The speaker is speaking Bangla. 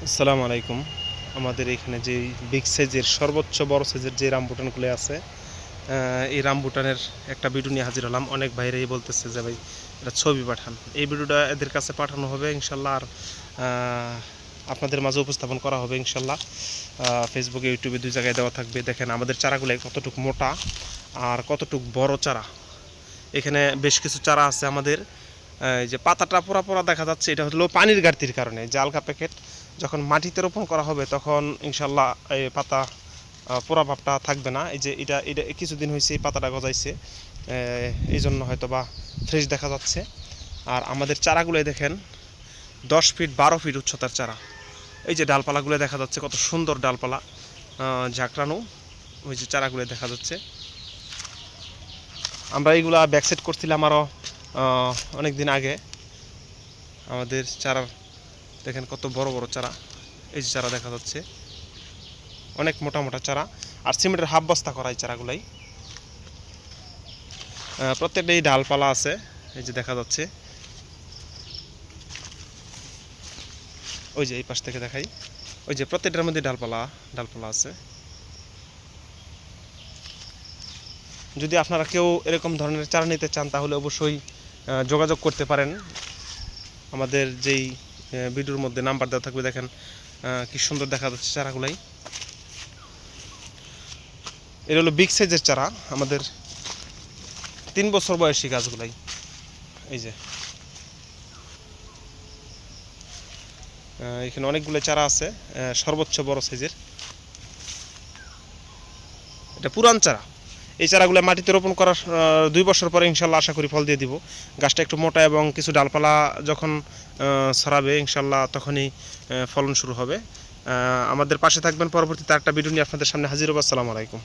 আসসালামু আলাইকুম। আমাদের এখানে যে বিগ সাইজের সর্বোচ্চ বড় সাইজের যে রামবুটানগুলো আছে, এই রামবুটানের একটা ভিডিও নিয়ে হাজির হলাম। অনেক ভাইরাই বলতেছে যে ভাই এটা ছবি পাঠান। এই ভিডিওটা এদের কাছে পাঠানো হবে ইনশাল্লাহ, আর আপনাদের মাঝে উপস্থাপন করা হবে ইনশাল্লাহ। ফেসবুকে, ইউটিউবে দুই জায়গায় দেওয়া থাকবে। দেখেন আমাদের চারাগুলো কতটুকু মোটা আর কতটুকু বড় চারা। এখানে বেশ কিছু চারা আছে আমাদের, এই যে পাতাটা পোড়া পোড়া দেখা যাচ্ছে, এটা হলো পানির ঘাটতির কারণে। যে আলগা প্যাকেট যখন মাটিতে রোপণ করা হবে তখন ইনশাল্লাহ এই পাতা পোড়া ভাবটা থাকবে না। এই যে এটা এটা কিছুদিন হয়েছে এই পাতাটা গজাইছে, এই জন্য হয়তো বা ফ্রেশ দেখা যাচ্ছে। আর আমাদের চারাগুলোই দেখেন 10 ফিট 12 ফিট উচ্চতার চারা। এই যে ডালপালাগুলো দেখা যাচ্ছে, কত সুন্দর ডালপালা ঝাঁকড়ানো। ওই যে চারাগুলো দেখা যাচ্ছে। আমরা এইগুলা ব্যাকসেট করছিলাম আরও অনেক দিন আগে। আমাদের চারা দেখেন কত বড় বড় চারা। এই যে চারা দেখা যাচ্ছে, অনেক মোটা মোটা চারা। আর সিমেন্টের হাফ বস্তা করা এই চারাগুলাই। প্রত্যেকটা এই ডালপালা আছে, এই যে দেখা যাচ্ছে। ওই যে এই পাশ থেকে দেখাই, ওই যে প্রত্যেকটার মধ্যে ডালপালা ডালপালা আছে। যদি আপনারা কেউ এরকম ধরনের চারা নিতে চান তাহলে অবশ্যই যোগাযোগ করতে পারেন। আমাদের যেই ভিডিওর মধ্যে নাম্বার দেওয়া থাকবে, দেখেন কি সুন্দর দেখা যাচ্ছে চারাগুলাই। এটা হলো বিগ সাইজের চারা, আমাদের 3 বছর বয়সী গাছগুলাই। এই যে এখানে অনেকগুলো চারা আছে, সর্বোচ্চ বড় সাইজের। এটা পুরান চারা। এই চারাগুলো মাটিতে রোপণ করার 2 বছর পরে ইনশাল্লাহ আশা করি ফল দিয়ে দিব। গাছটা একটু মোটা এবং কিছু ডালপালা যখন ছড়াবে ইনশাল্লাহ তখনই ফলন শুরু হবে। আমাদের পাশে থাকবেন, পরবর্তীতে একটা ভিডিও নিয়ে আপনাদের সামনে হাজির হবো। আসসালামু আলাইকুম।